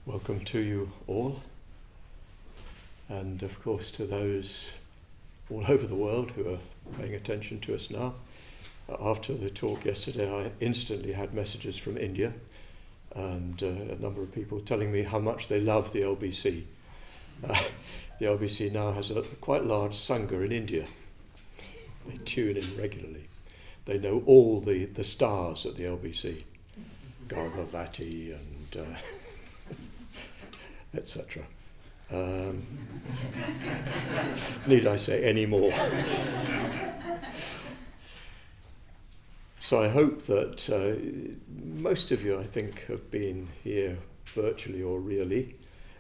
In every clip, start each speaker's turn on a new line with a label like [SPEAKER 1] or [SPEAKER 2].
[SPEAKER 1] Welcome to you all, and of course to those all over the world who are paying attention to us now. After the talk yesterday, I instantly had messages from India and a number of people telling me how much they love the LBC. The LBC now has a quite large Sangha in India. They tune in regularly. They know all the stars at the LBC, Garbhavati and etc. Need I say any more? So I hope that most of you, I think, have been here virtually or really.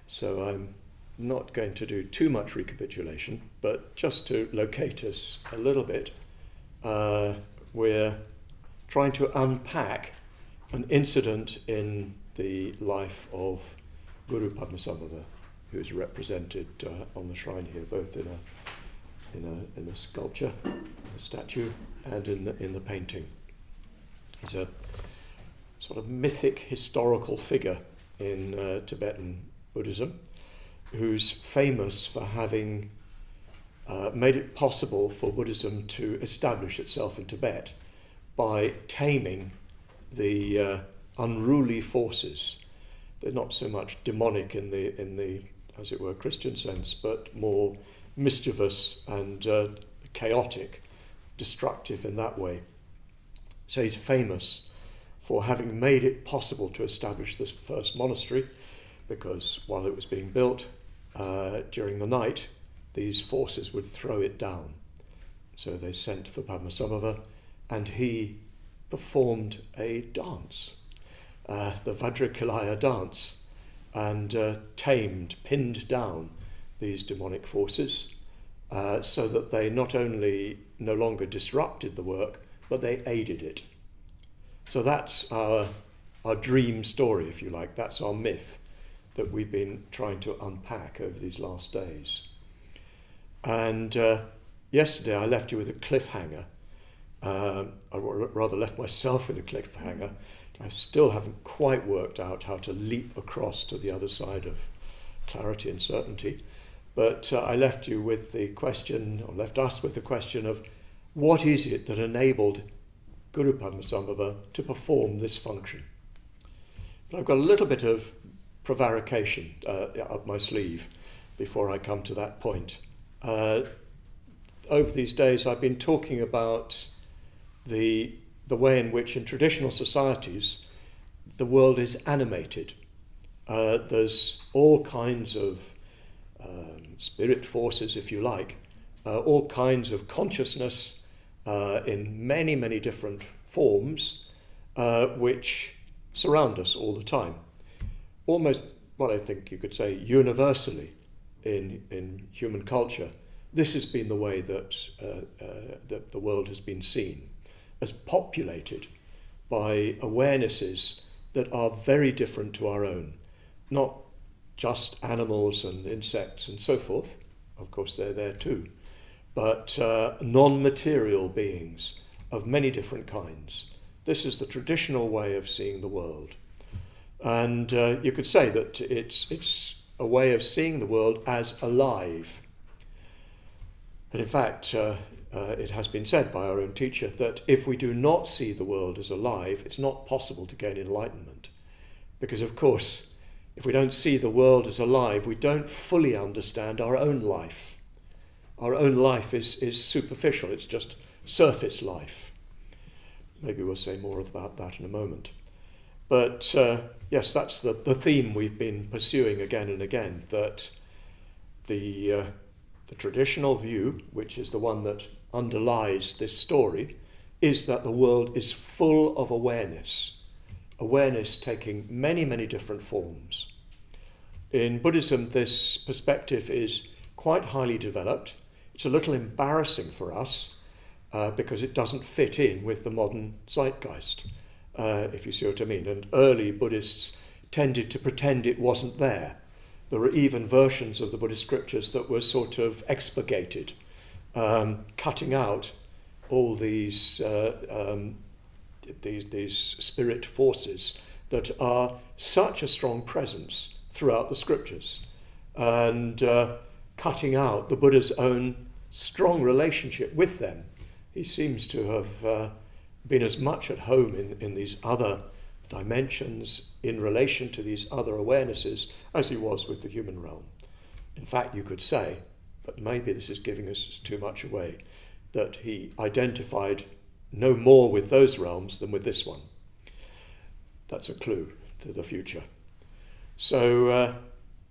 [SPEAKER 1] So I'm not going to do too much recapitulation, but just to locate us a little bit, we're trying to unpack an incident in the life of Guru Padmasambhava, who is represented on the shrine here, both in a sculpture, a statue, and in the painting. He's a sort of mythic historical figure in Tibetan Buddhism, who's famous for having made it possible for Buddhism to establish itself in Tibet by taming the unruly forces. They're not so much demonic in the as it were Christian sense, but more mischievous and chaotic, destructive in that way. So he's famous for having made it possible to establish this first monastery, because while it was being built during the night, these forces would throw it down. So they sent for Padmasambhava, and he performed a dance, the Vajrakilaya dance, and pinned down these demonic forces so that they not only no longer disrupted the work, but they aided it. So that's our dream story, if you like. That's our myth that we've been trying to unpack over these last days. And yesterday I left you with a cliffhanger. I rather left myself with a cliffhanger. I still haven't quite worked out how to leap across to the other side of clarity and certainty. But I left you with the question, or left us with the question of, what is it that enabled Guru Padmasambhava to perform this function? But I've got a little bit of prevarication up my sleeve before I come to that point. Over these days I've been talking about the way in which in traditional societies the world is animated. There's all kinds of spirit forces, if you like, all kinds of consciousness in many, many different forms which surround us all the time. Almost, well, I think you could say universally in human culture, this has been the way that the world has been seen, as populated by awarenesses that are very different to our own. Not just animals and insects and so forth, of course they're there too, but non-material beings of many different kinds. This is the traditional way of seeing the world. And you could say that it's a way of seeing the world as alive. But in fact, it has been said by our own teacher that if we do not see the world as alive, it's not possible to gain enlightenment. Because of course, if we don't see the world as alive, we don't fully understand our own life. Our own life is superficial, it's just surface life. Maybe we'll say more about that in a moment. But yes, that's the theme we've been pursuing again and again, that the traditional view, which is the one that underlies this story, is that the world is full of awareness taking many, many different forms. In Buddhism, this perspective is quite highly developed. It's a little embarrassing for us because it doesn't fit in with the modern zeitgeist, if you see what I mean. And early Buddhists tended to pretend it wasn't there. There were even versions of the Buddhist scriptures that were sort of expurgated, cutting out all these spirit forces that are such a strong presence throughout the scriptures, and cutting out the Buddha's own strong relationship with them. He seems to have been as much at home in these other dimensions in relation to these other awarenesses as he was with the human realm. In fact, you could say, but maybe this is giving us too much away, that he identified no more with those realms than with this one. That's a clue to the future. So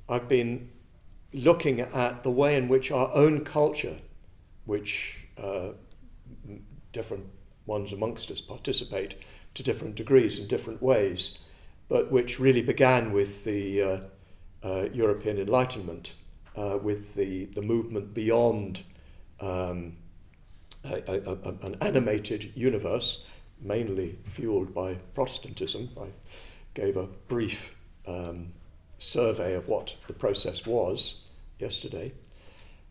[SPEAKER 1] I've been looking at the way in which our own culture, which different ones amongst us participate to different degrees in different ways, but which really began with the European Enlightenment, with the movement beyond an animated universe, mainly fueled by Protestantism. I gave a brief survey of what the process was yesterday.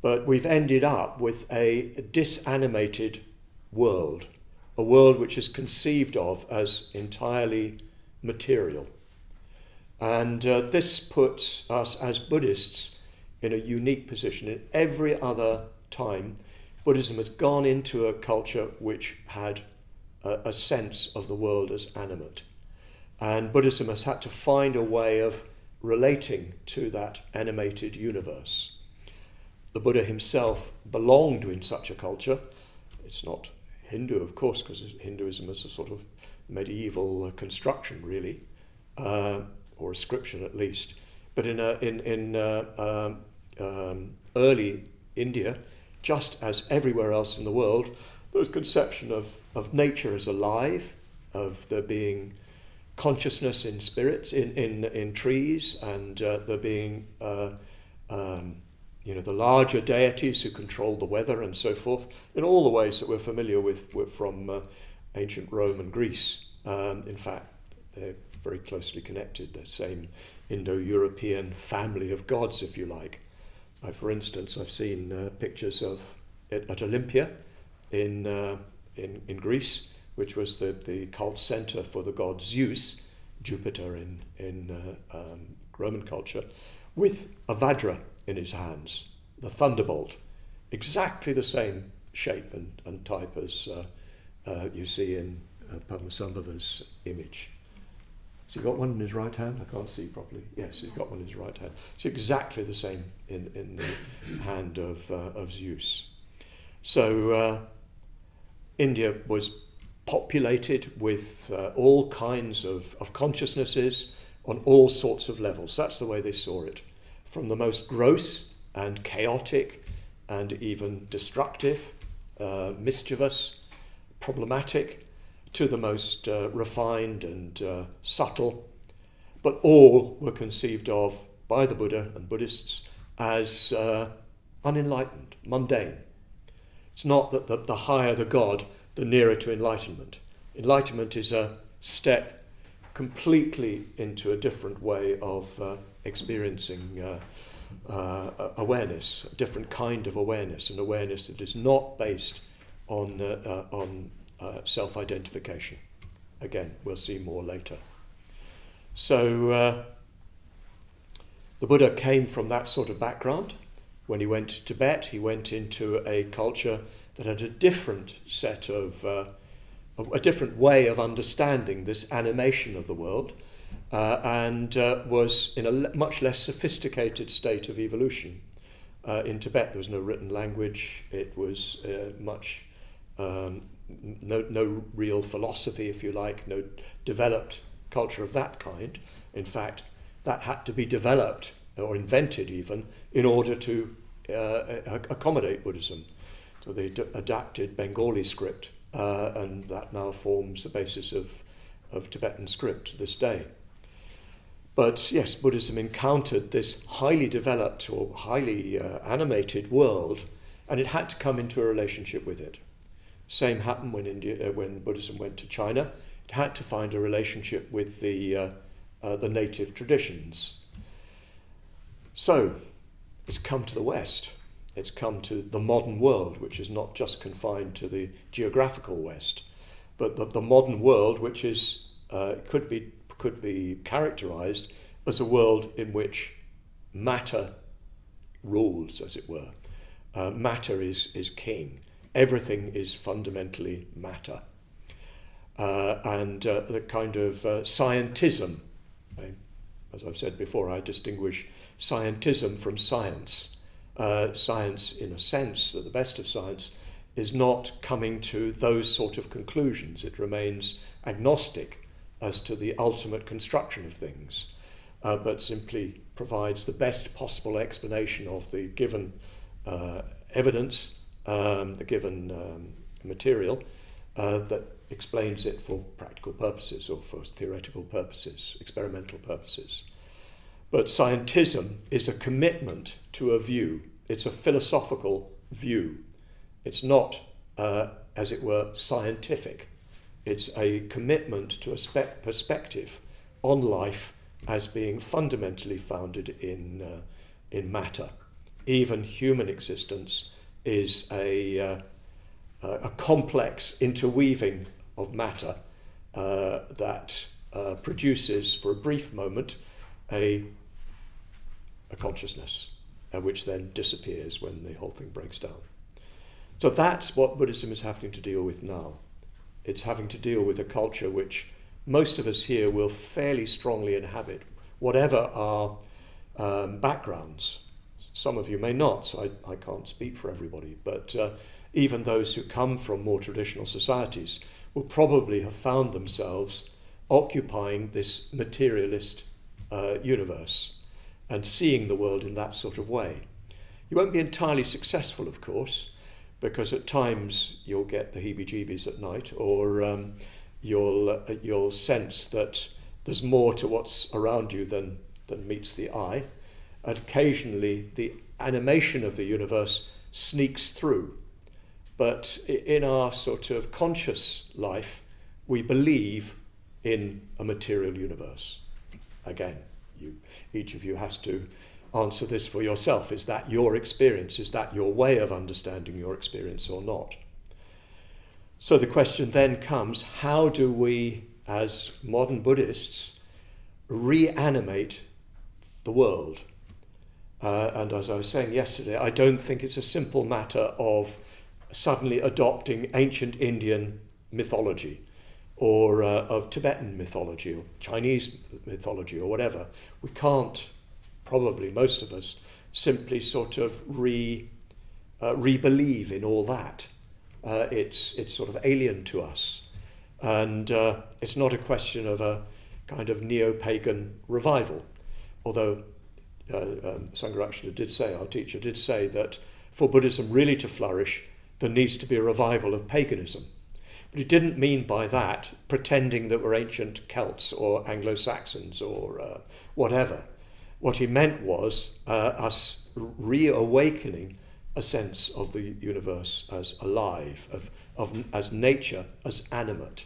[SPEAKER 1] But we've ended up with a disanimated world, a world which is conceived of as entirely material. And this puts us as Buddhists in a unique position. In every other time, Buddhism has gone into a culture which had a sense of the world as animate. And Buddhism has had to find a way of relating to that animated universe. The Buddha himself belonged in such a culture. It's not Hindu, of course, because Hinduism is a sort of medieval construction, really, or ascription at least. But in early India, just as everywhere else in the world, there was conception of nature as alive, of there being consciousness in spirits, in trees, and there being the larger deities who control the weather and so forth, in all the ways that we're familiar with from ancient Rome and Greece. In fact, they're very closely connected, the same Indo-European family of gods, if you like. For instance, I've seen pictures of it at Olympia in Greece, which was the cult center for the god Zeus, Jupiter in Roman culture, with a Vajra in his hands, the thunderbolt, exactly the same shape and type as you see in Padmasambhava's image. Has he got one in his right hand? I can't see properly. Yes, he's got one in his right hand. It's exactly the same in the hand of Zeus. So India was populated with all kinds of consciousnesses on all sorts of levels. That's the way they saw it. From the most gross and chaotic and even destructive, mischievous, problematic, to the most refined and subtle, but all were conceived of by the Buddha and Buddhists as unenlightened, mundane. It's not that the higher the God, the nearer to enlightenment. Enlightenment is a step completely into a different way of experiencing awareness, a different kind of awareness, an awareness that is not based on self-identification. Again, we'll see more later. So the Buddha came from that sort of background. When he went to Tibet, he went into a culture that had a different set of, a different way of understanding this animation of the world, and was in a much less sophisticated state of evolution. In Tibet, there was no written language. It was no real philosophy, if you like, no developed culture of that kind. In fact, that had to be developed or invented even in order to accommodate Buddhism. So they adapted Bengali script, and that now forms the basis of Tibetan script to this day. But yes, Buddhism encountered this highly developed or highly animated world, and it had to come into a relationship with it. Same happened when Buddhism went to China. It had to find a relationship with the native traditions. So it's come to the West. It's come to the modern world, which is not just confined to the geographical West, but the modern world, which is could be characterized as a world in which matter rules, as it were. Matter is king. Everything is fundamentally matter. And the kind of scientism, as I've said before, I distinguish scientism from science. Science, in a sense, the best of science, is not coming to those sort of conclusions. It remains agnostic as to the ultimate construction of things, but simply provides the best possible explanation of the given evidence, the given material, that explains it for practical purposes or for theoretical purposes, experimental purposes. But scientism is a commitment to a view. It's a philosophical view. It's not, as it were, scientific. It's a commitment to a perspective on life as being fundamentally founded in matter. Even human existence is a complex interweaving of matter that produces, for a brief moment, a consciousness, which then disappears when the whole thing breaks down. So that's what Buddhism is having to deal with now. It's having to deal with a culture which most of us here will fairly strongly inhabit, whatever our backgrounds. Some of you may not, so I can't speak for everybody, but even those who come from more traditional societies will probably have found themselves occupying this materialist universe and seeing the world in that sort of way. You won't be entirely successful, of course, because at times you'll get the heebie-jeebies at night, or you'll sense that there's more to what's around you than meets the eye. And occasionally the animation of the universe sneaks through. But in our sort of conscious life, we believe in a material universe. Again, each of you has to answer this for yourself. Is that your experience? Is that your way of understanding your experience or not? So the question then comes, how do we, as modern Buddhists, reanimate the world? And as I was saying yesterday, I don't think it's a simple matter of suddenly adopting ancient Indian mythology or of Tibetan mythology or Chinese mythology or whatever. We can't, probably most of us, simply sort of re-believe in all that. It's sort of alien to us. And it's not a question of a kind of neo-pagan revival, although Sangharakshita did say, our teacher did say, that for Buddhism really to flourish, there needs to be a revival of paganism. But he didn't mean by that pretending that we're ancient Celts or Anglo-Saxons or whatever. What he meant was us reawakening a sense of the universe as alive, as nature as animate.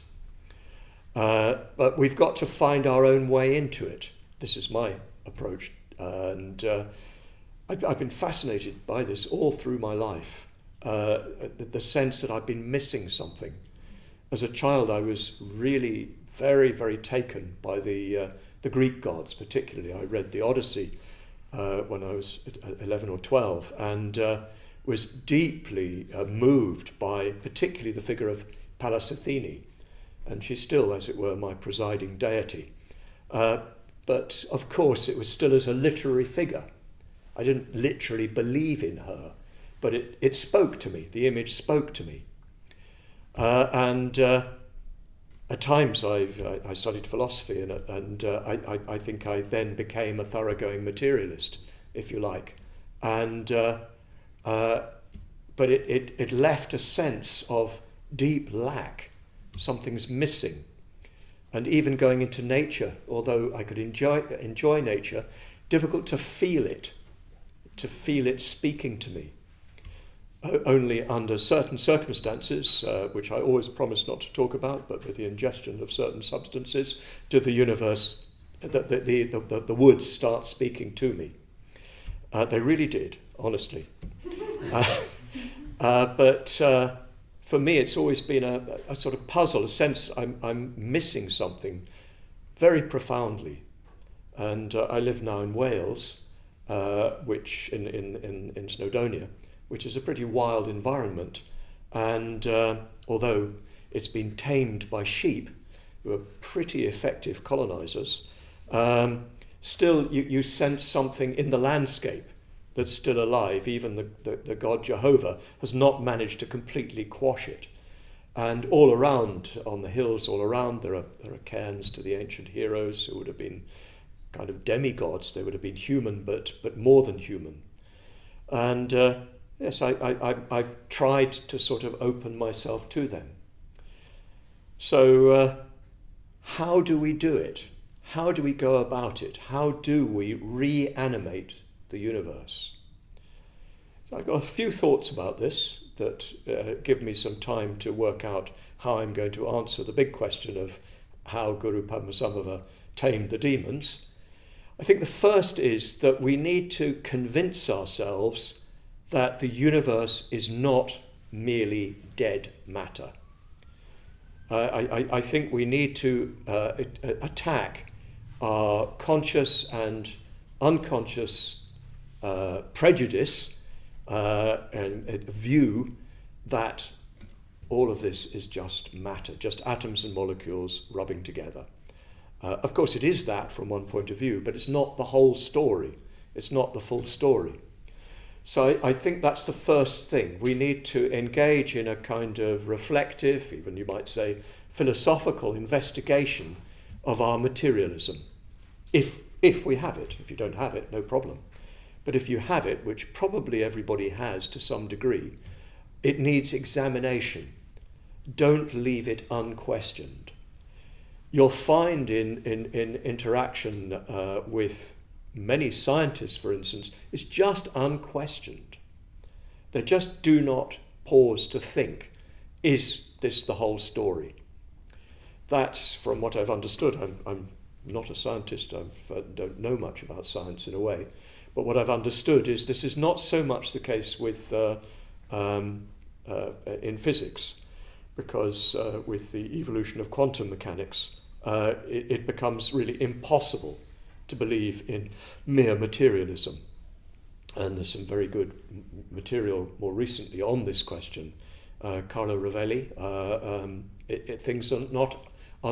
[SPEAKER 1] But we've got to find our own way into it. This is my approach. And I've been fascinated by this all through my life. The sense that I've been missing something. As a child, I was really very, very taken by the Greek gods, particularly. I read the Odyssey when I was 11 or 12, and was deeply moved by particularly the figure of Pallas Athene. And she's still, as it were, my presiding deity. But of course, it was still as a literary figure. I didn't literally believe in her, but it spoke to me. The image spoke to me. And at times I studied philosophy, and I think I then became a thoroughgoing materialist, if you like. And but it left a sense of deep lack. Something's missing. And even going into nature, although I could enjoy nature, difficult to feel it speaking to me. Only under certain circumstances, which I always promise not to talk about, but with the ingestion of certain substances, did the universe, the woods start speaking to me. They really did, honestly. But for me, it's always been a sort of puzzle, a sense I'm missing something very profoundly. And I live now in Wales, which in Snowdonia, which is a pretty wild environment. And although it's been tamed by sheep, who are pretty effective colonizers, still you sense something in the landscape that's still alive. Even the god Jehovah has not managed to completely quash it. And all around, on the hills all around, there are cairns to the ancient heroes who would have been kind of demigods. They would have been human, but more than human. And yes, I've tried to sort of open myself to them. So how do we do it? How do we go about it? How do we reanimate the universe? So I've got a few thoughts about this that give me some time to work out how I'm going to answer the big question of how Guru Padmasambhava tamed the demons. I think the first is that we need to convince ourselves that the universe is not merely dead matter. I think we need to attack our conscious and unconscious prejudice and view that all of this is just matter, just atoms and molecules rubbing together. Of course, it is that from one point of view, but it's not the whole story. It's not the full story. So I think that's the first thing. We need to engage in a kind of reflective, even you might say philosophical investigation of our materialism. If we have it. If you don't have it, no problem. But if you have it, which probably everybody has to some degree, it needs examination. Don't leave it unquestioned. You'll find in interaction with many scientists, for instance, it's just unquestioned. They just do not pause to think, is this the whole story? That's, from what I've understood, I'm not a scientist, I don't know much about science in a way, but what I've understood is this is not so much the case with in physics, because with the evolution of quantum mechanics, it becomes really impossible to believe in mere materialism. And there's some very good material more recently on this question. Carlo Rovelli, things are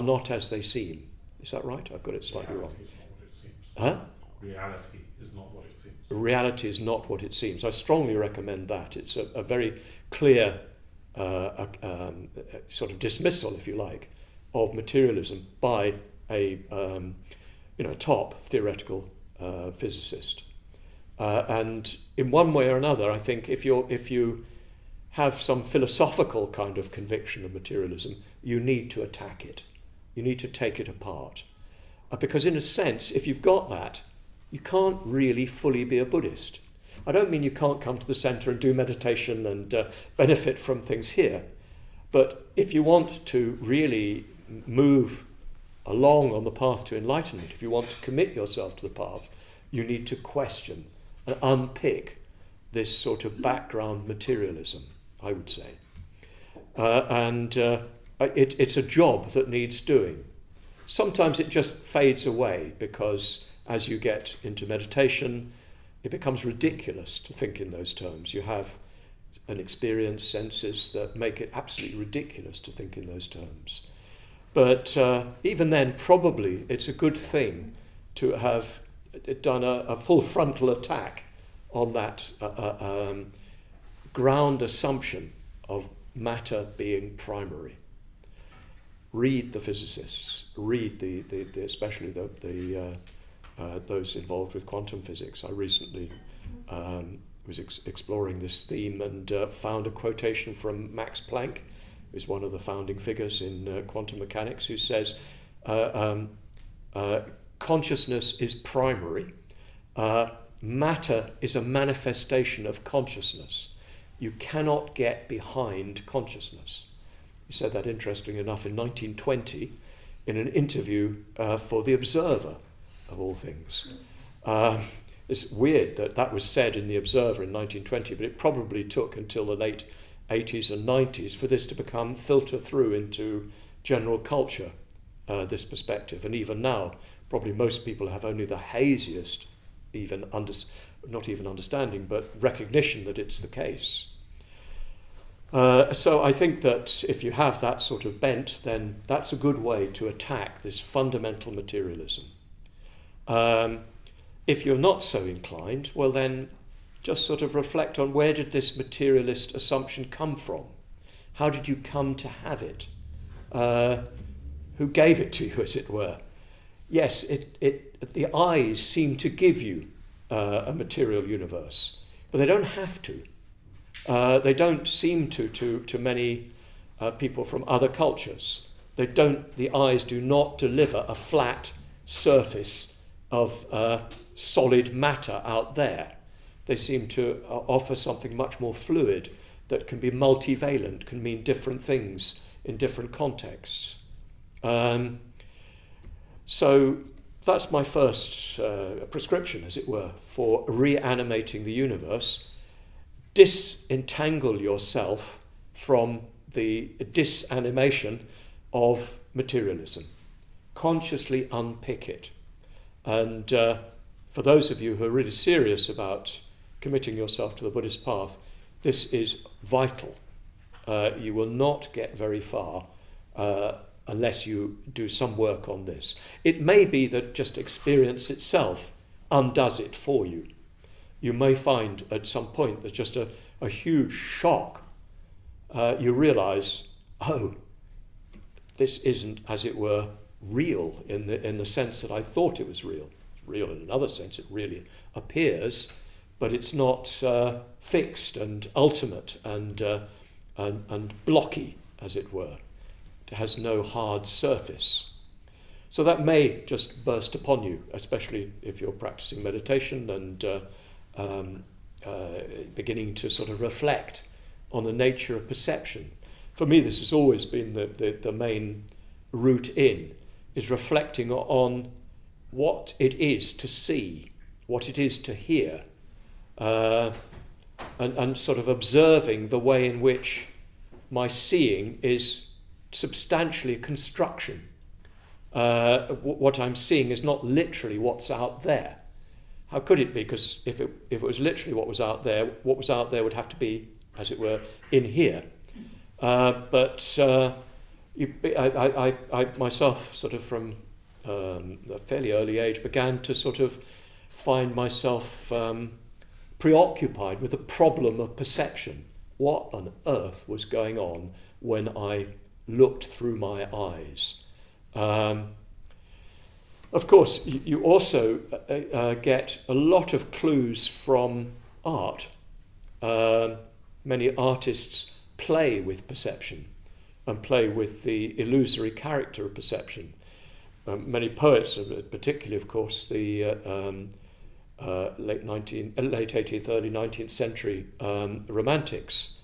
[SPEAKER 1] not as they seem. Is that right? I've got it slightly wrong.
[SPEAKER 2] Reality is not what it seems.
[SPEAKER 1] Reality is not what it seems. I strongly recommend that. It's a very clear sort of dismissal, if you like, of materialism by a top theoretical physicist. And in one way or another, I think if you have some philosophical kind of conviction of materialism, you need to attack it. You need to take it apart. Because in a sense, if you've got that, you can't really fully be a Buddhist. I don't mean you can't come to the center and do meditation and benefit from things here. But if you want to really move along on the path to enlightenment, if you want to commit yourself to the path, you need to question and unpick this sort of background materialism, I would say. It's a job that needs doing. Sometimes it just fades away because as you get into meditation, it becomes ridiculous to think in those terms. You have an experience, senses that make it absolutely ridiculous to think in those terms. But even then, probably it's a good thing to have done a full frontal attack on that ground assumption of matter being primary. Read the physicists, read the especially those involved with quantum physics. I recently was exploring this theme and found a quotation from Max Planck, who's one of the founding figures in quantum mechanics, who says, consciousness is primary, matter is a manifestation of consciousness. You cannot get behind consciousness. He said that, interestingly enough, in 1920 in an interview for The Observer, of all things. It's weird that was said in The Observer in 1920, but it probably took until the late 80s and 90s for this to filter through into general culture. this perspective. And even now, probably most people have only the haziest, not even understanding, but recognition that it's the case. So I think that if you have that sort of bent, then that's a good way to attack this fundamental materialism. If you're not so inclined, well then just sort of reflect on, where did this materialist assumption come from? How did you come to have it? Who gave it to you, as it were? Yes, the eyes seem to give you a material universe, but they don't have to. They don't seem to many people from other cultures. The eyes do not deliver a flat surface of solid matter out there. They seem to offer something much more fluid that can be multivalent, can mean different things in different contexts. So that's my first prescription, as it were, for reanimating the universe. Disentangle yourself from the disanimation of materialism. Consciously unpick it. And for those of you who are really serious about committing yourself to the Buddhist path, this is vital. You will not get very far unless you do some work on this. It may be that just experience itself undoes it for you. You may find at some point there's just a huge shock. You realize, oh, this isn't, as it were, real in the sense that I thought it was real. It's real in another sense, it really appears, but it's not fixed and ultimate and blocky, as it were. It has no hard surface. So that may just burst upon you, especially if you're practicing meditation and beginning to sort of reflect on the nature of perception. For me, this has always been the main route in, is reflecting on what it is to see, what it is to hear, and sort of observing the way in which my seeing is substantially a construction. What I'm seeing is not literally what's out there. How could it be? Because if it was literally what was out there would have to be, as it were, in here. But I myself, sort of from a fairly early age, began to sort of find myself preoccupied with the problem of perception. What on earth was going on when I looked through my eyes? Of course, you also get a lot of clues from art. Many artists play with perception and play with the illusory character of perception. Many poets, particularly, of course, the late 18th, early 19th century Romantics,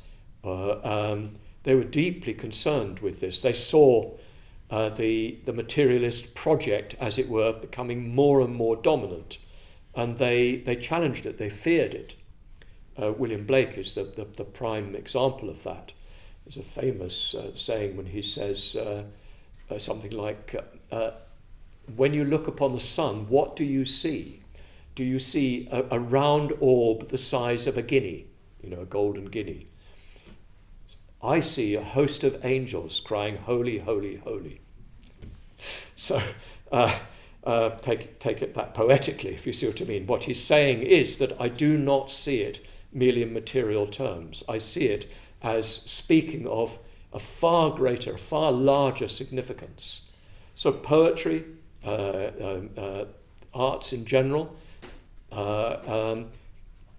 [SPEAKER 1] they were deeply concerned with this. They saw the materialist project, as it were, becoming more and more dominant, and they challenged it, they feared it. William Blake is the prime example of that. There's a famous saying when he says something like, when you look upon the sun, what do you see? Do you see a round orb the size of a guinea, a golden guinea? I see a host of angels crying, holy, holy, holy. So take it that poetically, if you see what I mean. What he's saying is that I do not see it merely in material terms. I see it as speaking of a far greater, far larger significance. So poetry, arts in general,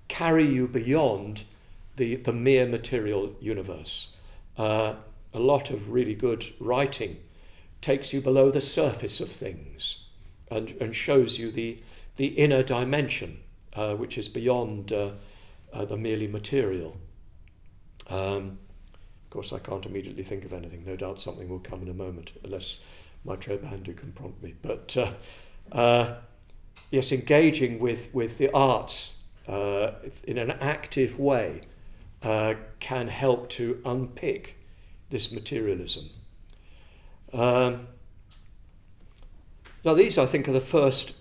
[SPEAKER 1] carry you beyond the mere material universe. A lot of really good writing takes you below the surface of things and shows you the inner dimension, which is beyond the merely material. Of course, I can't immediately think of anything. No doubt something will come in a moment, unless Maitreya Bandhu can prompt me. But yes, engaging with the arts in an active way can help to unpick this materialism. Now these, I think, are the first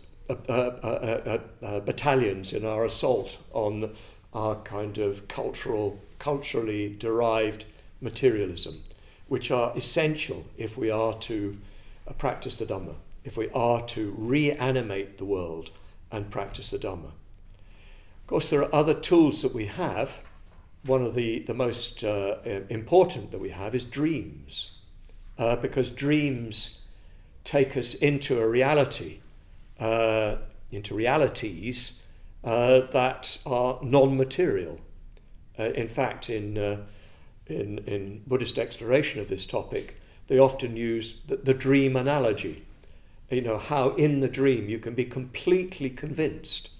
[SPEAKER 1] battalions in our assault on our kind of culturally derived materialism, which are essential if we are to practice the Dhamma, if we are to reanimate the world and practice the Dhamma. Of course, there are other tools that we have. One of the most important that we have is dreams, because dreams take us into a reality, into realities that are non-material. In fact, in Buddhist exploration of this topic, they often use the dream analogy. You know, how in the dream you can be completely convinced,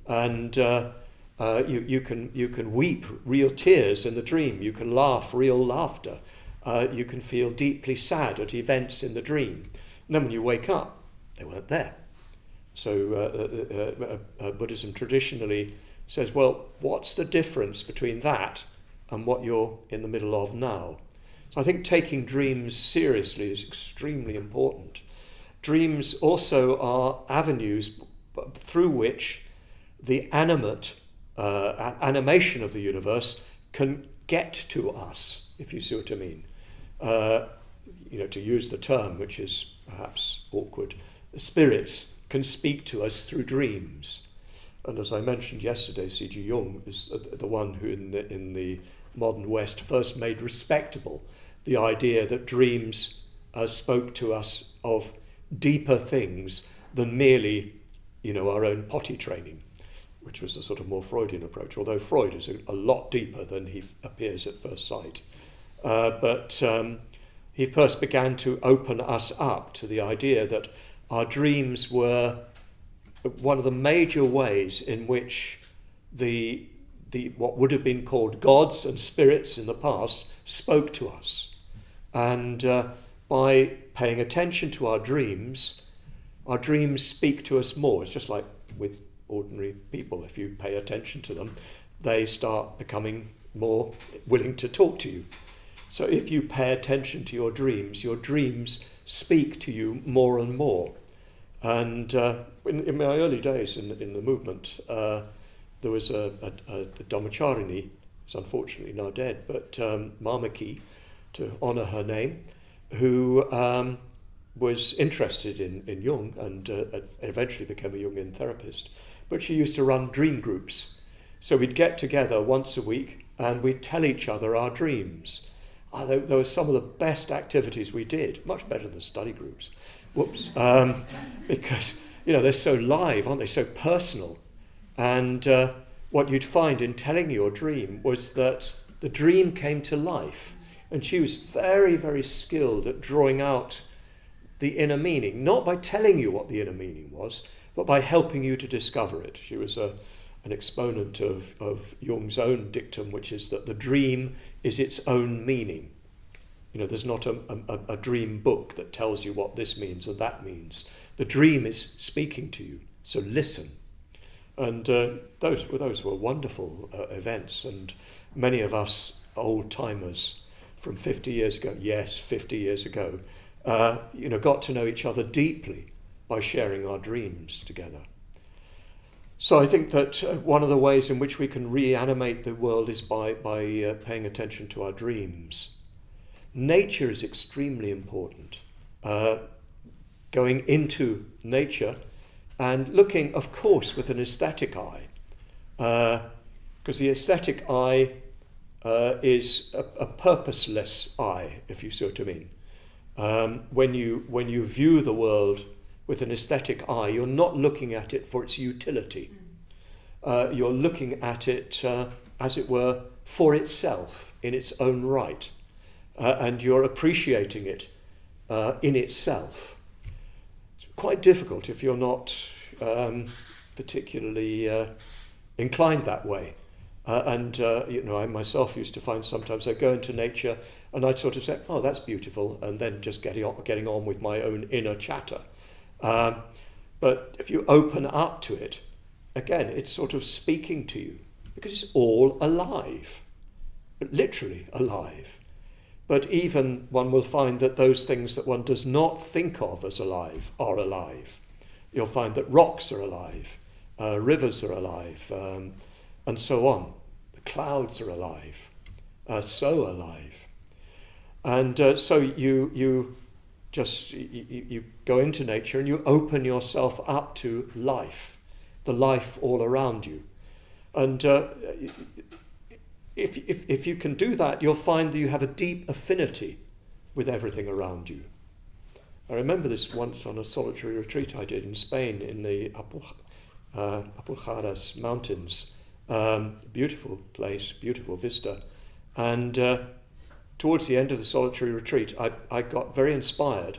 [SPEAKER 1] and you can weep real tears in the dream. You can laugh real laughter. You can feel deeply sad at events in the dream. And then when you wake up, they weren't there. So Buddhism traditionally says, well, what's the difference between that and what you're in the middle of now? So I think taking dreams seriously is extremely important. Dreams also are avenues through which the animate animation of the universe can get to us, if you see what I mean. To use the term, which is perhaps awkward, spirits can speak to us through dreams. And as I mentioned yesterday, C.G. Jung is the one who in the modern West first made respectable the idea that dreams spoke to us of deeper things than merely, our own potty training, which was a sort of more Freudian approach, although Freud is a lot deeper than he appears at first sight. But he first began to open us up to the idea that our dreams were one of the major ways in which the what would have been called gods and spirits in the past spoke to us. And by paying attention to our dreams speak to us more. It's just like with ordinary people. If you pay attention to them, they start becoming more willing to talk to you. So if you pay attention to your dreams speak to you more and more. And in my early days in the movement, there was a Dhammacharini, who's unfortunately now dead, but Mamaki, to honour her name, who was interested in Jung and eventually became a Jungian therapist. But she used to run dream groups. So we'd get together once a week and we'd tell each other our dreams. There were some of the best activities we did, much better than study groups. Whoops. Because, they're so live, aren't they? So personal. And what you'd find in telling your dream was that the dream came to life. And she was very, very skilled at drawing out the inner meaning, not by telling you what the inner meaning was, but by helping you to discover it. She was an exponent of Jung's own dictum, which is that the dream is its own meaning. There's not a dream book that tells you what this means and that means. The dream is speaking to you, so listen. And those were wonderful events, and many of us old-timers from 50 years ago, yes, 50 years ago, got to know each other deeply by sharing our dreams together. So I think that one of the ways in which we can reanimate the world is by paying attention to our dreams. Nature is extremely important. Going into nature and looking, of course, with an aesthetic eye, because the aesthetic eye is a purposeless eye, if you see what I mean. When you view the world with an aesthetic eye, you're not looking at it for its utility. You're looking at it, as it were, for itself, in its own right. And you're appreciating it in itself. It's quite difficult if you're not particularly inclined that way. I myself used to find sometimes I'd go into nature and I'd sort of say, oh, that's beautiful, and then just getting on with my own inner chatter. But if you open up to it, again, it's sort of speaking to you, because it's all alive, literally alive. But even one will find that those things that one does not think of as alive are alive. You'll find that rocks are alive, rivers are alive, and so on. The clouds are alive, so alive. And so you go into nature and you open yourself up to life, the life all around you. And if you can do that, you'll find that you have a deep affinity with everything around you. I remember this once on a solitary retreat I did in Spain in the Alpujarras Mountains. Beautiful place, beautiful vista. And towards the end of the solitary retreat, I got very inspired,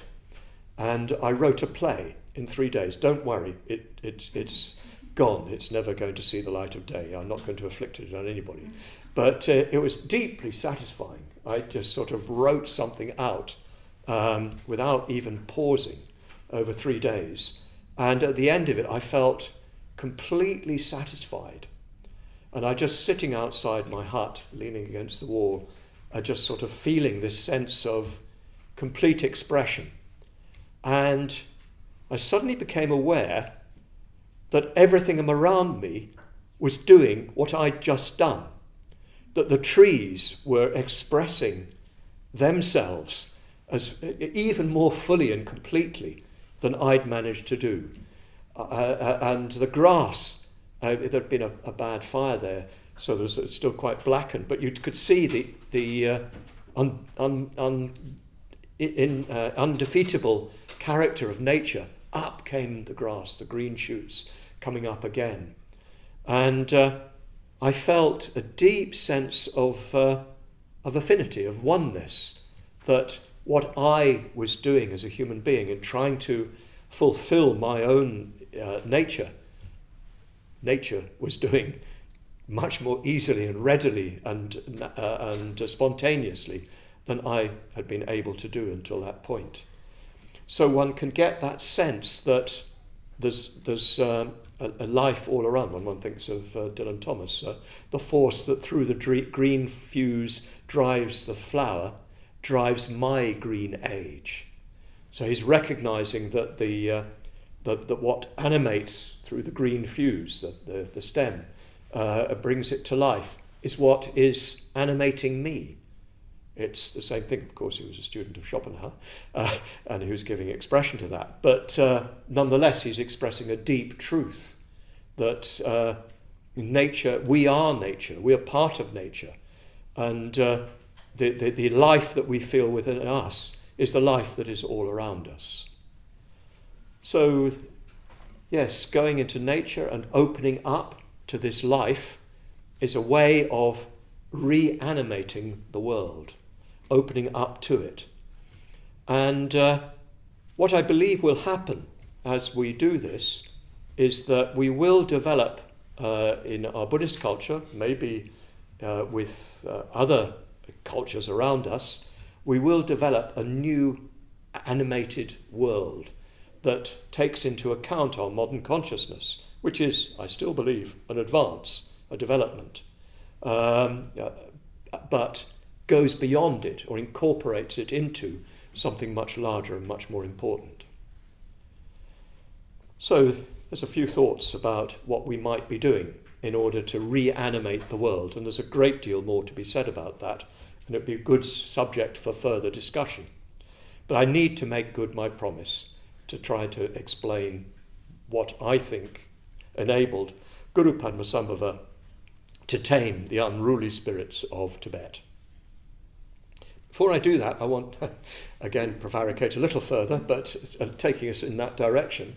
[SPEAKER 1] and I wrote a play in 3 days. Don't worry, it's gone. It's never going to see the light of day. I'm not going to inflict it on anybody. But it was deeply satisfying. I just sort of wrote something out without even pausing over 3 days. And at the end of it, I felt completely satisfied. And I just sitting outside my hut, leaning against the wall, just sort of feeling this sense of complete expression. And I suddenly became aware that everything around me was doing what I'd just done. That the trees were expressing themselves as even more fully and completely than I'd managed to do. And the grass, there'd been a bad fire there, so it's still quite blackened, but you could see the undefeatable character of nature. Up came the grass, the green shoots coming up again. And I felt a deep sense of affinity, of oneness, that what I was doing as a human being in trying to fulfill my own nature was doing much more easily and readily and spontaneously than I had been able to do until that point. So one can get that sense that there's a life all around. When one thinks of Dylan Thomas, the force that through the green fuse drives the flower, drives my green age. So he's recognizing that that what animates through the green fuse, the stem, brings it to life, is what is animating me. It's the same thing. Of course, he was a student of Schopenhauer, and he was giving expression to that. But nonetheless, he's expressing a deep truth that in nature, we are nature. We are part of nature. And the life that we feel within us is the life that is all around us. So, yes, going into nature and opening up to this life is a way of reanimating the world, opening up to it. And what I believe will happen as we do this is that we will develop in our Buddhist culture, maybe with other cultures around us, we will develop a new animated world that takes into account our modern consciousness, which is, I still believe, an advance, a development, but goes beyond it or incorporates it into something much larger and much more important. So there's a few thoughts about what we might be doing in order to reanimate the world, and there's a great deal more to be said about that, and it'd be a good subject for further discussion. But I need to make good my promise to try to explain what I think enabled Guru Padmasambhava to tame the unruly spirits of Tibet. Before I do that, I want, again, prevaricate a little further, but taking us in that direction.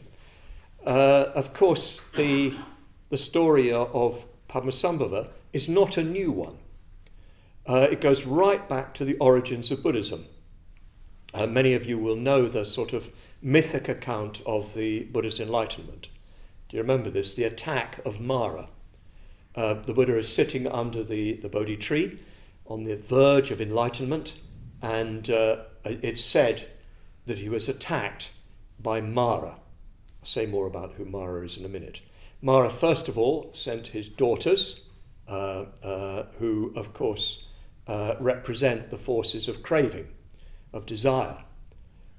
[SPEAKER 1] Of course, the story of Padmasambhava is not a new one. It goes right back to the origins of Buddhism. Many of you will know the sort of mythic account of the Buddha's enlightenment. Do you remember this? The attack of Mara. The Buddha is sitting under the Bodhi tree on the verge of enlightenment, and it's said that he was attacked by Mara. I'll say more about who Mara is in a minute. Mara, first of all, sent his daughters, who, of course, represent the forces of craving, of desire.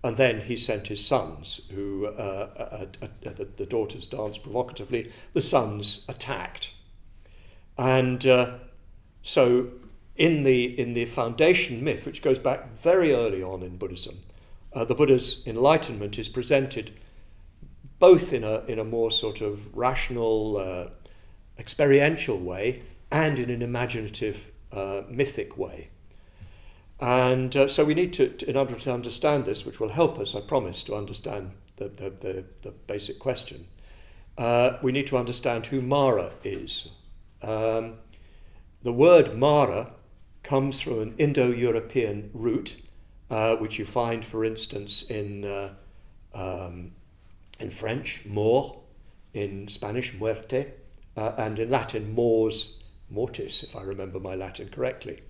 [SPEAKER 1] And then he sent his sons, who the daughters danced provocatively, the sons attacked. And so in the foundation myth, which goes back very early on in Buddhism, the Buddha's enlightenment is presented both in a more sort of rational, experiential way and in an imaginative, mythic way. And so we need to, in order to understand this, which will help us, I promise, to understand the basic question, we need to understand who Mara is. The word Mara comes from an Indo-European root, which you find, for instance, in French, mort, in Spanish, muerte, and in Latin, mors, mortis, if I remember my Latin correctly.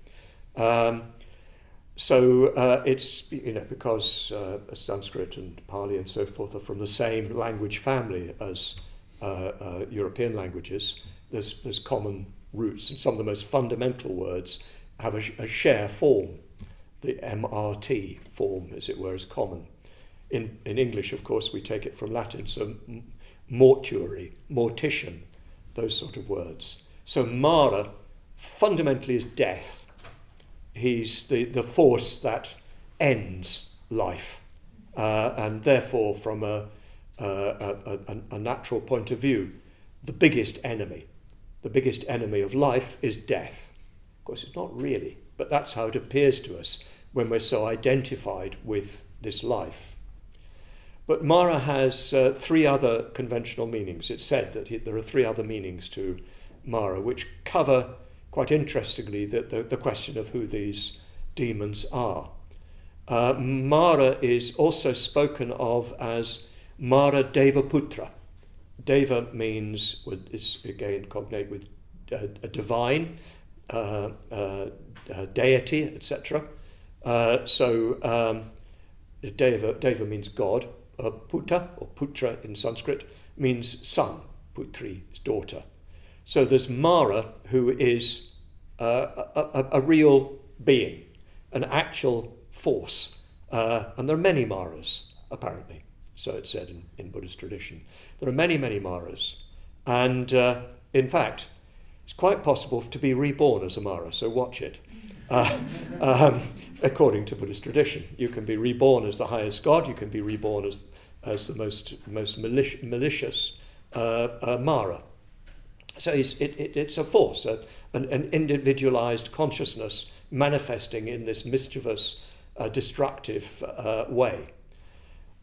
[SPEAKER 1] So it's, because Sanskrit and Pali and so forth are from the same language family as European languages, there's common roots, and some of the most fundamental words have a share form. The MRT form, as it were, is common. In English, of course, we take it from Latin, so mortuary, mortician, those sort of words. So Mara fundamentally is death. He's the force that ends life. And therefore, from a natural point of view, the biggest enemy of life is death. Of course, it's not really, but that's how it appears to us when we're so identified with this life. But Mara has three other conventional meanings. It's said that there are three other meanings to Mara, which cover, quite interestingly, the question of who these demons are. Mara is also spoken of as Mara Devaputra. Deva means, is again cognate with a divine, deity, etc. Deva means God. Puta, or putra in Sanskrit, means son. Putri is daughter. So there's Mara, who is a real being, an actual force. And there are many Maras, apparently, so it's said in Buddhist tradition. There are many, many Maras. And in fact, it's quite possible to be reborn as a Mara, so watch it. According to Buddhist tradition, you can be reborn as the highest God, you can be reborn as the most malicious Mara. So it's a force, an individualized consciousness manifesting in this mischievous, destructive way.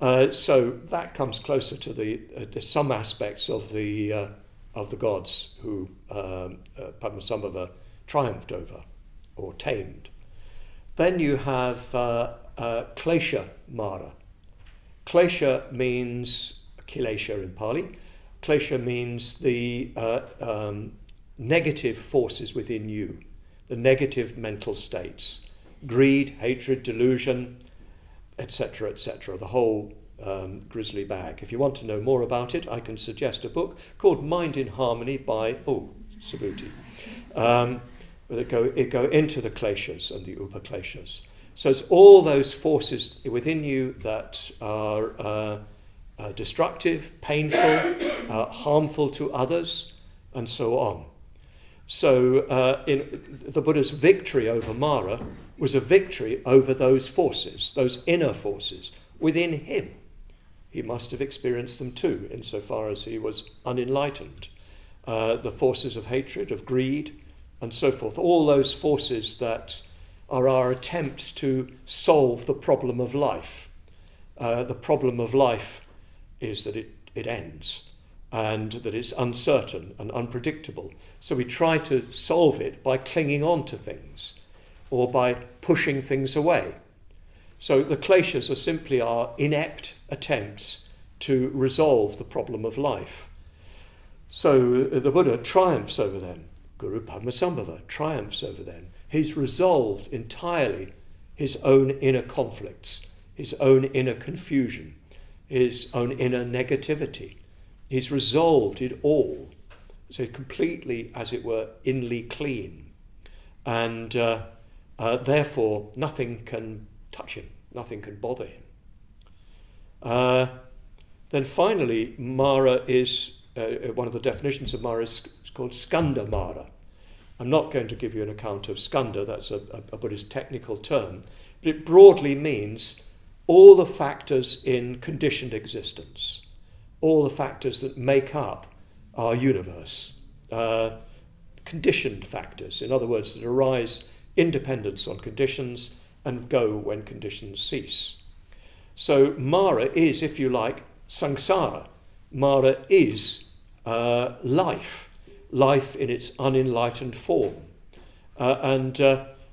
[SPEAKER 1] So that comes closer to some aspects of the gods who Padmasambhava triumphed over or tamed. Then you have Klesha Mara. Klesha means, Kilesha in Pali, Klesha means the negative forces within you, the negative mental states, greed, hatred, delusion, etc., etc., the whole grisly bag. If you want to know more about it, I can suggest a book called Mind in Harmony by, Subhuti. It go into the kleshas and the upakleshas. So it's all those forces within you that are destructive, painful, harmful to others, and so on. So in the Buddha's victory over Mara was a victory over those forces, those inner forces within him. He must have experienced them too, insofar as he was unenlightened. The forces of hatred, of greed, and so forth, all those forces that are our attempts to solve the problem of life. The problem of life is that it ends and that it's uncertain and unpredictable. So we try to solve it by clinging on to things or by pushing things away. So the kleshas are simply our inept attempts to resolve the problem of life. So the Buddha triumphs over them. Guru Padmasambhava triumphs over them. He's resolved entirely his own inner conflicts, his own inner confusion, his own inner negativity. He's resolved it all, so completely, as it were, inly clean. And Therefore, nothing can touch him, nothing can bother him. Then finally, Mara is, one of the definitions of Mara is called skandamara. I'm not going to give you an account of skanda, that's a Buddhist technical term, but it broadly means all the factors in conditioned existence, all the factors that make up our universe, conditioned factors, in other words, that arise independence on conditions and go when conditions cease. So Mara is, if you like, samsara. Mara is life in its unenlightened form. And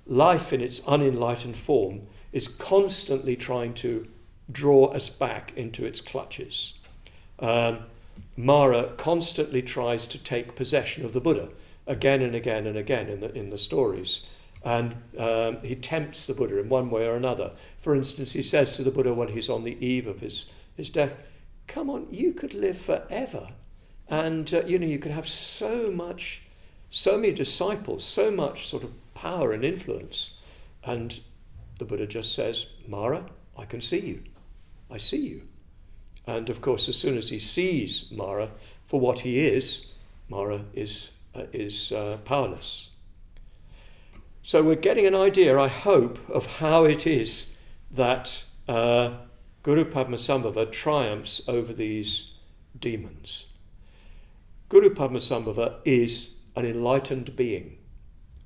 [SPEAKER 1] life in unenlightened form is constantly trying to draw us back into its clutches. Mara constantly tries to take possession of the Buddha again and again and again in the stories. And he tempts the Buddha in one way or another. For instance, he says to the Buddha when he's on the eve of his death, come on, you could live forever. And, you could have so many disciples, so much sort of power and influence. And the Buddha just says, Mara, I can see you. I see you. And of course, as soon as he sees Mara for what he is, Mara is powerless. So we're getting an idea, I hope, of how it is that Guru Padmasambhava triumphs over these demons. Guru Padmasambhava is an enlightened being.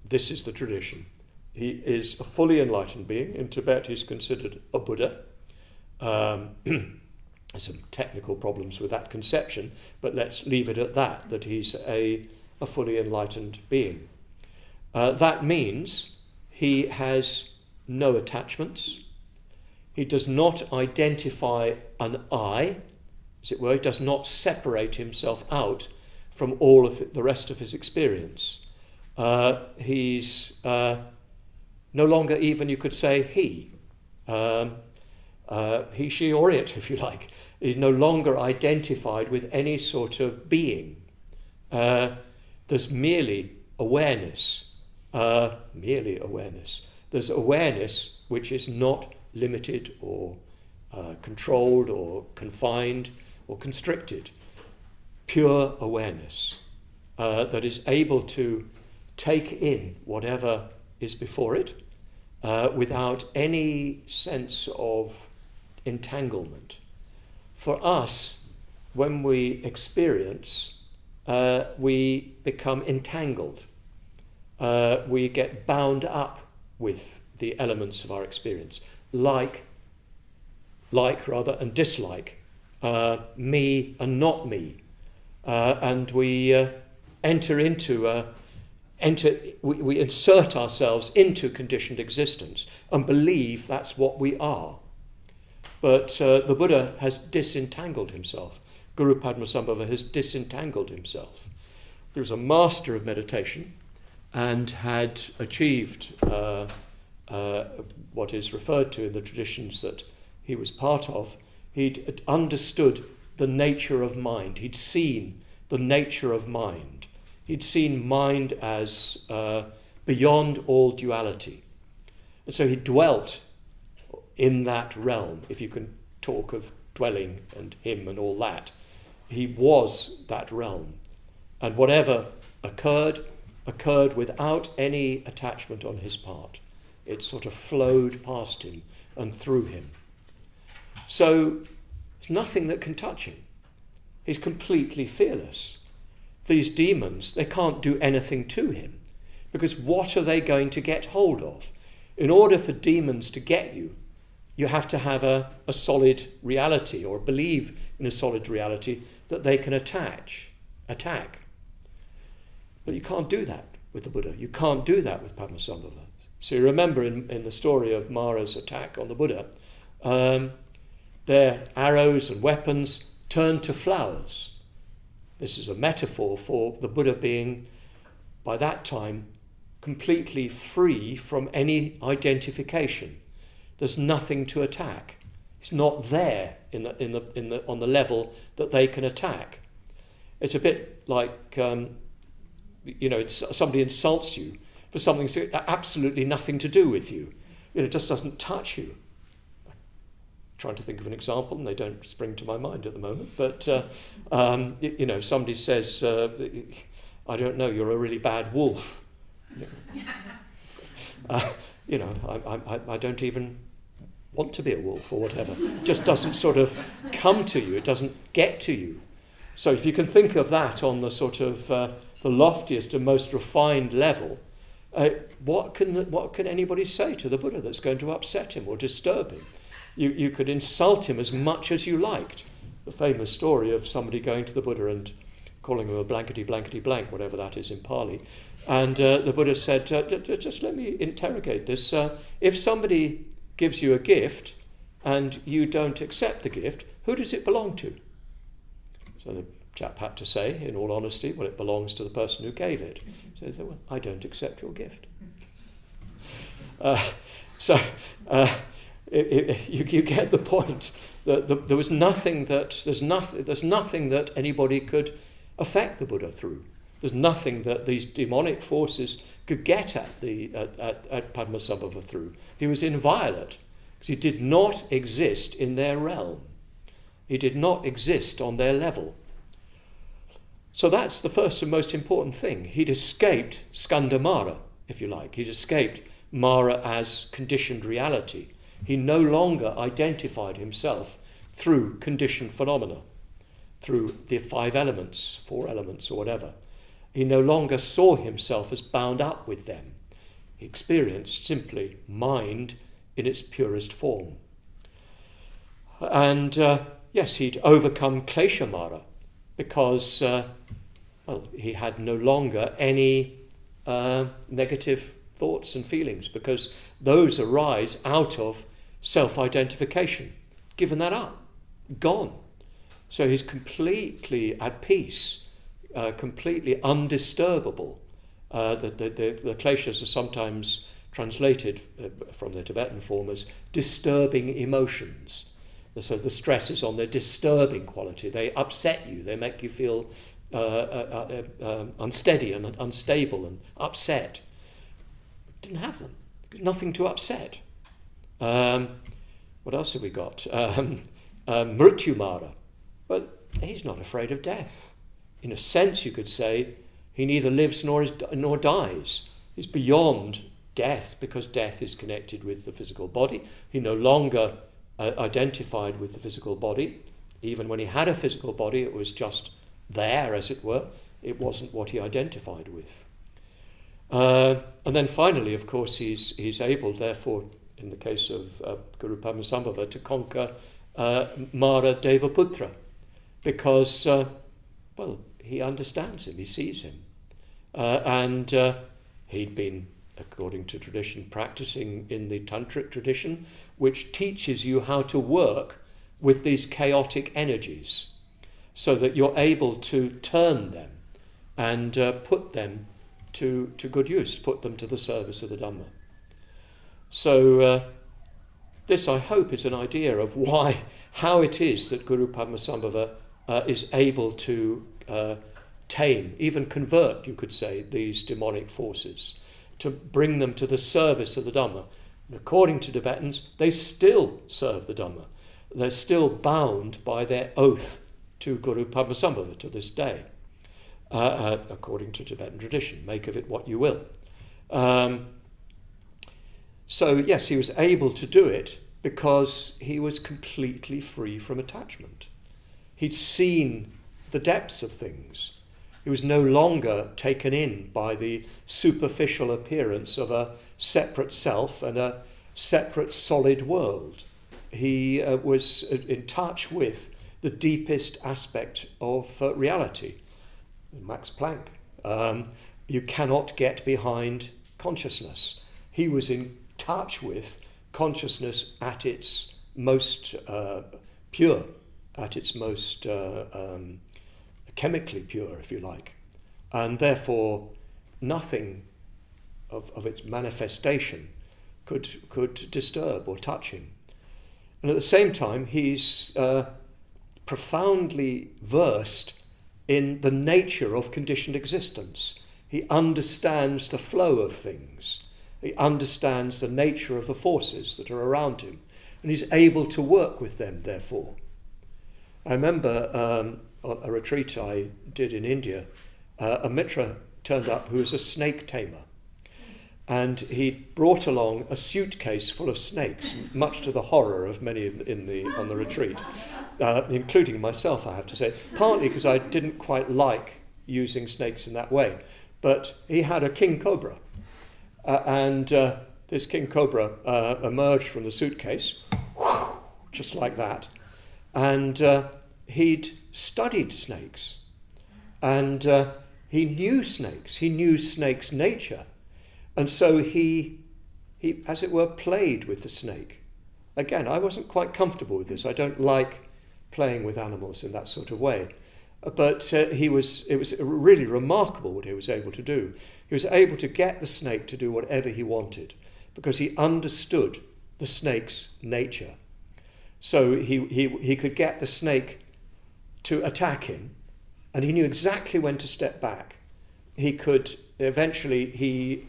[SPEAKER 1] This is the tradition. He is a fully enlightened being. In Tibet, he's considered a Buddha. There's some technical problems with that conception, but let's leave it at that he's a fully enlightened being. That means he has no attachments. He does not identify an I, as it were. He does not separate himself out from all of the rest of his experience. He's no longer even, you could say, he, she, or it, if you like. He's no longer identified with any sort of being. There's merely awareness. There's awareness which is not limited or controlled or confined or constricted. Pure awareness that is able to take in whatever is before it without any sense of entanglement. For us, when we experience, we become entangled. We get bound up with the elements of our experience, like and dislike, me and not me, and we we insert ourselves into conditioned existence and believe that's what we are. But the Buddha has disentangled himself. Guru Padmasambhava has disentangled himself. He was a master of meditation and had achieved what is referred to in the traditions that he was part of. He'd understood the nature of mind. He'd seen the nature of mind. He'd seen mind as beyond all duality. And so he dwelt in that realm, if you can talk of dwelling and him and all that. He was that realm. And whatever occurred without any attachment on his part. It sort of flowed past him and through him. So there's nothing that can touch him. He's completely fearless. These demons, they can't do anything to him, because what are they going to get hold of? In order for demons to get you, you have to have a solid reality, or believe in a solid reality that they can attack. But you can't do that with the Buddha. You can't do that with Padmasambhava. So you remember in the story of Mara's attack on the Buddha, their arrows and weapons turned to flowers. This is a metaphor for the Buddha being, by that time, completely free from any identification. There's nothing to attack. It's not there on the level that they can attack. It's a bit like, somebody insults you for something that's absolutely nothing to do with you. It just doesn't touch you. I'm trying to think of an example, and they don't spring to my mind at the moment. But somebody says, "I don't know, you're a really bad wolf." I don't even want to be a wolf or whatever. It just doesn't sort of come to you. It doesn't get to you. So if you can think of that on the sort of the loftiest and most refined level, what can anybody say to the Buddha that's going to upset him or disturb him? You could insult him as much as you liked. The famous story of somebody going to the Buddha and calling him a blankety blankety blank, whatever that is in Pali. And the Buddha said, just let me interrogate this. If somebody gives you a gift and you don't accept the gift, who does it belong to? So the chap had to say, in all honesty, well, it belongs to the person who gave it. So he said, well, I don't accept your gift. You get the point. There's nothing that anybody could affect the Buddha through. There's nothing that these demonic forces could get at Padmasambhava through. He was inviolate because he did not exist in their realm. He did not exist on their level. So that's the first and most important thing. He'd escaped skandamara, if you like. He'd escaped Mara as conditioned reality. He no longer identified himself through conditioned phenomena, through the 5 elements, 4 elements or whatever. He no longer saw himself as bound up with them. He experienced simply mind in its purest form. And yes, he'd overcome klesha mara because he had no longer any negative thoughts and feelings, because those arise out of self-identification. Given that up, gone. So he's completely at peace, completely undisturbable. The kleshas are sometimes translated from the Tibetan form as disturbing emotions. So the stress is on their disturbing quality. They upset you. They make you feel unsteady and unstable and upset. Didn't have them. Nothing to upset. What else have we got? Mrityumara. But he's not afraid of death. In a sense, you could say, he neither lives nor dies. He's beyond death, because death is connected with the physical body. He no longer identified with the physical body. Even when he had a physical body, it was just there, as it were. It wasn't what he identified with. And then finally, of course, he's able, therefore, in the case of Guru Padmasambhava, to conquer Mara Devaputra, because, he understands him, he sees him. And he'd been, according to tradition, practicing in the tantric tradition, which teaches you how to work with these chaotic energies so that you're able to turn them and put them to good use, put them to the service of the Dhamma. So this, I hope, is an idea of how it is that Guru Padmasambhava is able to tame, even convert, you could say, these demonic forces, to bring them to the service of the Dhamma. And according to Tibetans, they still serve the Dhamma. They're still bound by their oath to Guru Padmasambhava to this day, according to Tibetan tradition. Make of it what you will. So yes, he was able to do it because he was completely free from attachment. He'd seen the depths of things. He was no longer taken in by the superficial appearance of a separate self and a separate solid world. He was in touch with the deepest aspect of reality. Max Planck, you cannot get behind consciousness. He was in touch with consciousness at its most pure, at its most chemically pure, if you like, and therefore nothing of its manifestation could disturb or touch him. And at the same time, he's profoundly versed in the nature of conditioned existence. He understands the flow of things. He understands the nature of the forces that are around him, and he's able to work with them, therefore. I remember on a retreat I did in India, a Mitra turned up who was a snake tamer. And he brought along a suitcase full of snakes, much to the horror of many on the retreat, including myself, I have to say, partly because I didn't quite like using snakes in that way. But he had a king cobra, and this king cobra emerged from the suitcase, just like that, and he'd studied snakes, and he knew snakes' nature. And so he, as it were, played with the snake. Again, I wasn't quite comfortable with this. I don't like playing with animals in that sort of way. But it was really remarkable what he was able to do. He was able to get the snake to do whatever he wanted because he understood the snake's nature. So he could get the snake to attack him, and he knew exactly when to step back. He could eventually, he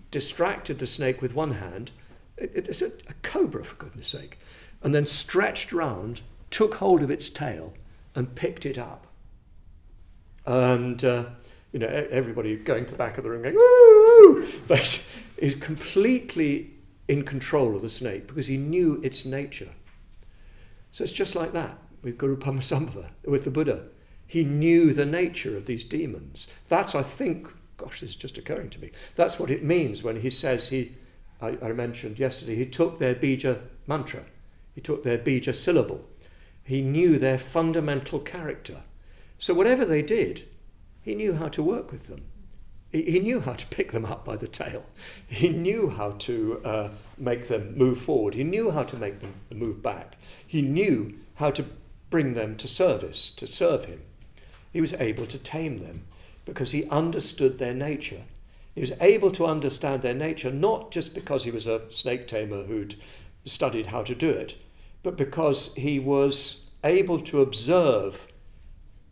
[SPEAKER 1] distracted the snake with one hand, it's a cobra for goodness sake, and then stretched round, took hold of its tail and picked it up. And, everybody going to the back of the room going, woo! But he's completely in control of the snake because he knew its nature. So it's just like that with Guru Padmasambhava, with the Buddha. He knew the nature of these demons. That's, I think, gosh, this is just occurring to me. That's what it means when he says I mentioned yesterday, he took their bija mantra. He took their bija syllable. He knew their fundamental character. So whatever they did, he knew how to work with them. He knew how to pick them up by the tail. He knew how to make them move forward. He knew how to make them move back. He knew how to bring them to service, to serve him. He was able to tame them, because he understood their nature. He was able to understand their nature, not just because he was a snake tamer who'd studied how to do it, but because he was able to observe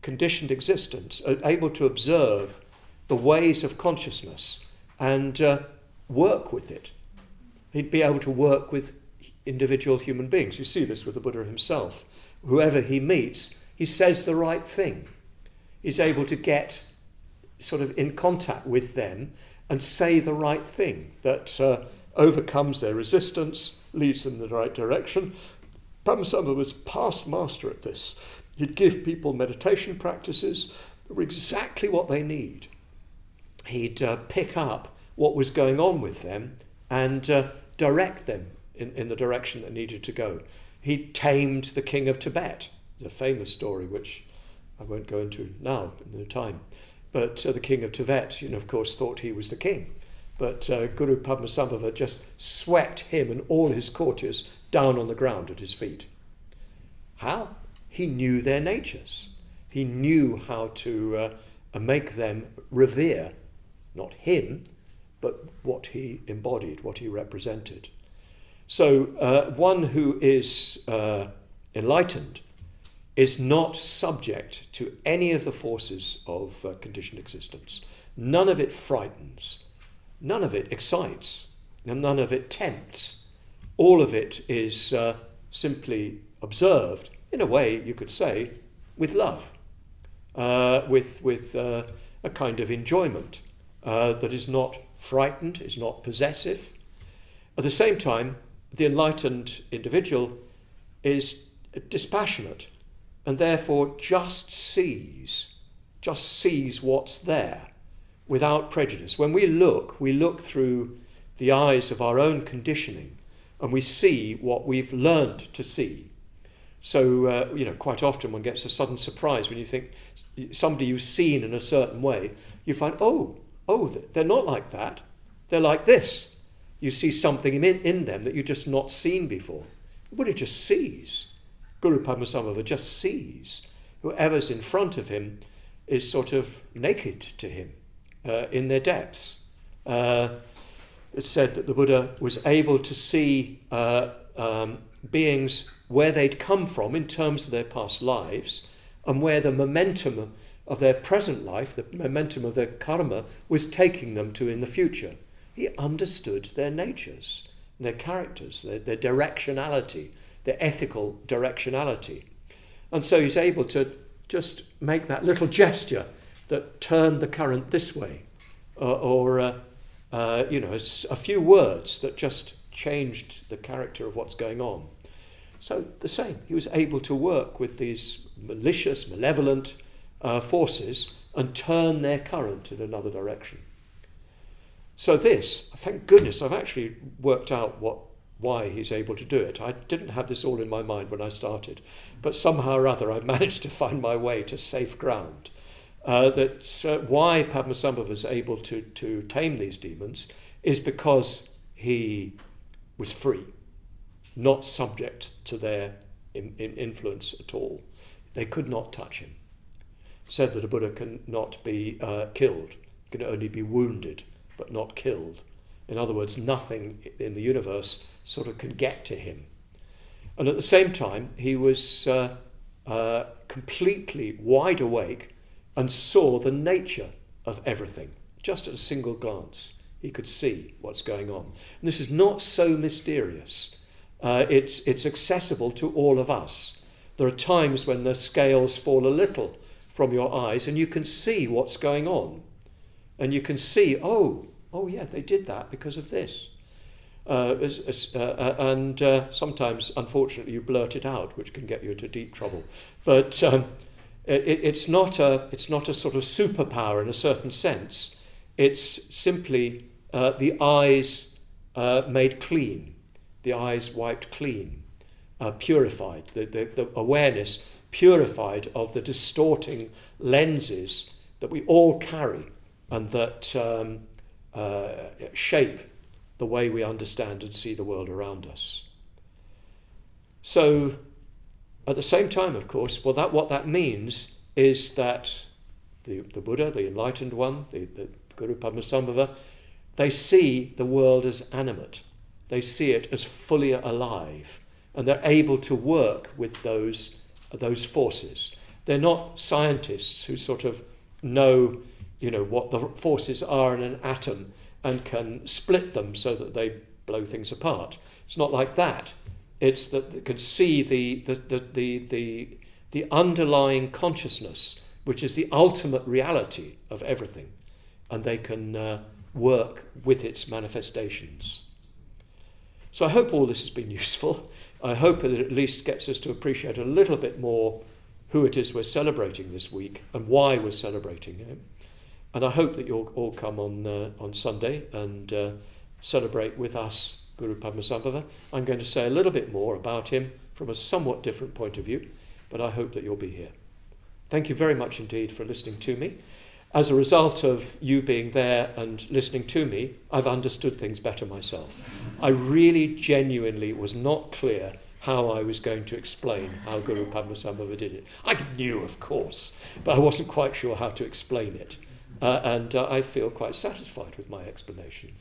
[SPEAKER 1] conditioned existence, able to observe the ways of consciousness and work with it. He'd be able to work with individual human beings. You see this with the Buddha himself. Whoever he meets, he says the right thing. He's able to get sort of in contact with them and say the right thing that overcomes their resistance, leads them in the right direction. Padmasambhava was past master at this. He'd give people meditation practices that were exactly what they need. He'd pick up what was going on with them and direct them in the direction they needed to go. He tamed the king of Tibet. It's a famous story which I won't go into now, in no time. But the king of Tibet, of course, thought he was the king. But Guru Padmasambhava just swept him and all his courtiers down on the ground at his feet. How? He knew their natures. He knew how to make them revere, not him, but what he embodied, what he represented. So one who is enlightened is not subject to any of the forces of conditioned existence. None of it frightens, none of it excites, and none of it tempts. All of it is simply observed, in a way, you could say, with love, with a kind of enjoyment that is not frightened, is not possessive. At the same time, the enlightened individual is dispassionate, and therefore just sees what's there without prejudice. When we look through the eyes of our own conditioning, and we see what we've learned to see. So, quite often one gets a sudden surprise when you think somebody you've seen in a certain way, you find, oh, they're not like that, they're like this. You see something in them that you've just not seen before. The Buddha just sees. Guru Padmasambhava just sees. Whoever's in front of him is sort of naked to him in their depths. It's said that the Buddha was able to see beings where they'd come from in terms of their past lives and where the momentum of their present life, the momentum of their karma, was taking them to in the future. He understood their natures, their characters, their directionality, their ethical directionality. And so he's able to just make that little gesture that turned the current this way, or a few words that just changed the character of what's going on. So the same, he was able to work with these malicious, malevolent forces and turn their current in another direction. So this, thank goodness, I've actually worked out why he's able to do it. I didn't have this all in my mind when I started, but somehow or other I managed to find my way to safe ground. Why Padmasambhava is able to tame these demons is because he was free, not subject to their influence at all. They could not touch him. Said that a Buddha cannot be killed, can only be wounded, but not killed. In other words, nothing in the universe sort of can get to him. And at the same time, he was completely wide awake and saw the nature of everything. Just at a single glance, he could see what's going on. And this is not so mysterious. It's accessible to all of us. There are times when the scales fall a little from your eyes and you can see what's going on. And you can see, oh yeah, they did that because of this. And sometimes, unfortunately, you blurt it out, which can get you into deep trouble. But it's not a sort of superpower in a certain sense. It's simply the eyes made clean, the eyes wiped clean, purified, the awareness purified of the distorting lenses that we all carry and that shape the way we understand and see the world around us. So, at the same time, of course, what that means is that the Buddha, the Enlightened One, the Guru Padmasambhava, they see the world as animate. They see it as fully alive, and they're able to work with those forces. They're not scientists who sort of know, what the forces are in an atom and can split them so that they blow things apart. It's not like that. It's that they can see the underlying consciousness, which is the ultimate reality of everything, and they can work with its manifestations. So I hope all this has been useful. I hope it at least gets us to appreciate a little bit more who it is we're celebrating this week and why we're celebrating him. And I hope that you'll all come on Sunday and celebrate with us Guru Padmasambhava. I'm going to say a little bit more about him from a somewhat different point of view, but I hope that you'll be here. Thank you very much indeed for listening to me. As a result of you being there and listening to me, I've understood things better myself. I really genuinely was not clear how I was going to explain how Guru Padmasambhava did it. I knew, of course, but I wasn't quite sure how to explain it. And I feel quite satisfied with my explanation.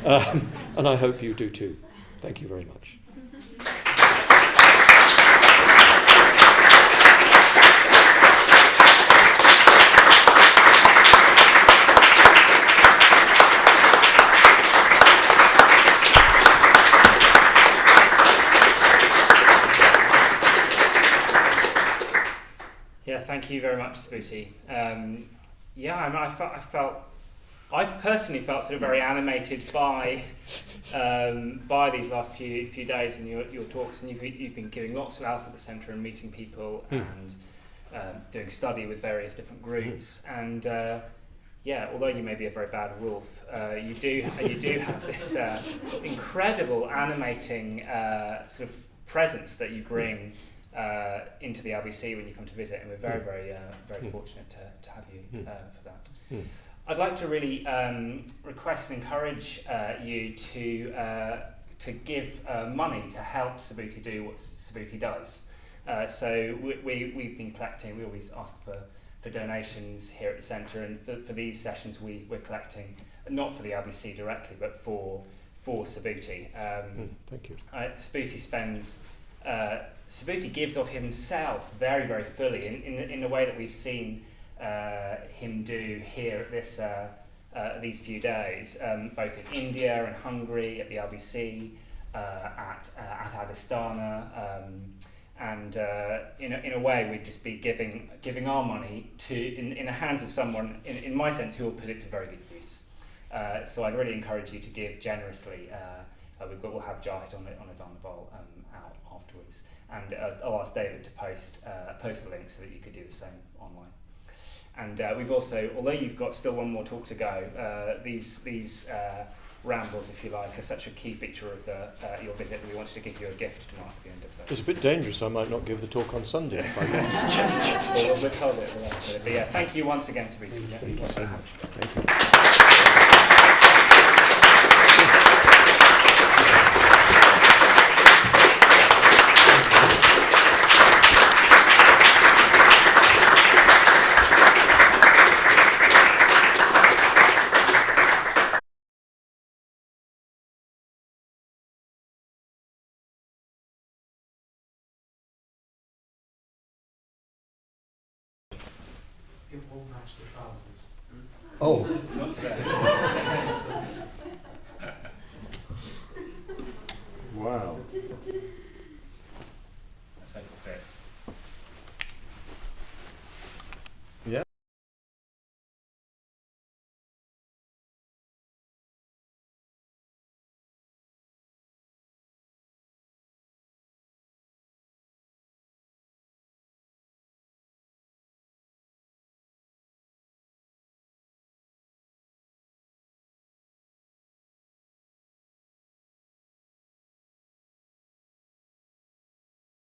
[SPEAKER 1] And I hope you do too. Thank you very much.
[SPEAKER 2] Yeah, thank you very much, Subhuti. I personally felt sort of very animated by these last few days and your talks, and you've been giving lots of hours at the centre and meeting people and doing study with various different groups. And although you may be a very bad wolf, you do have this incredible animating sort of presence that you bring into the LBC when you come to visit, and we're very, very fortunate to have you for that. I'd like to really request and encourage you to give money to help Subhuti do what Subhuti does. So we've been collecting. We always ask for donations here at the centre, and for these sessions we're collecting not for the LBC directly, but for Subhuti.
[SPEAKER 1] Thank you.
[SPEAKER 2] Subhuti gives of himself very, very fully in a way that we've seen him do here at this these few days, both in India and Hungary, at the LBC, at Adistana, and in a way we'd just be giving our money in the hands of someone, in my sense, who will put it to very good use. So I'd really encourage you to give generously. We'll have Jahit on a Dharma bowl out afterwards, and I'll ask David to post a link so that you could do the same online. And we've also, although you've got still one more talk to go, these rambles, if you like, are such a key feature of your visit that we wanted to give you a gift to mark the end of the...
[SPEAKER 1] It's a bit dangerous. I might not give the talk on Sunday if I go.
[SPEAKER 2] We'll withhold it. But yeah, thank you once again, Subhuti.
[SPEAKER 1] Thank you so much. Thank you.
[SPEAKER 3] It won't match the trousers.
[SPEAKER 1] Oh.
[SPEAKER 2] Not today.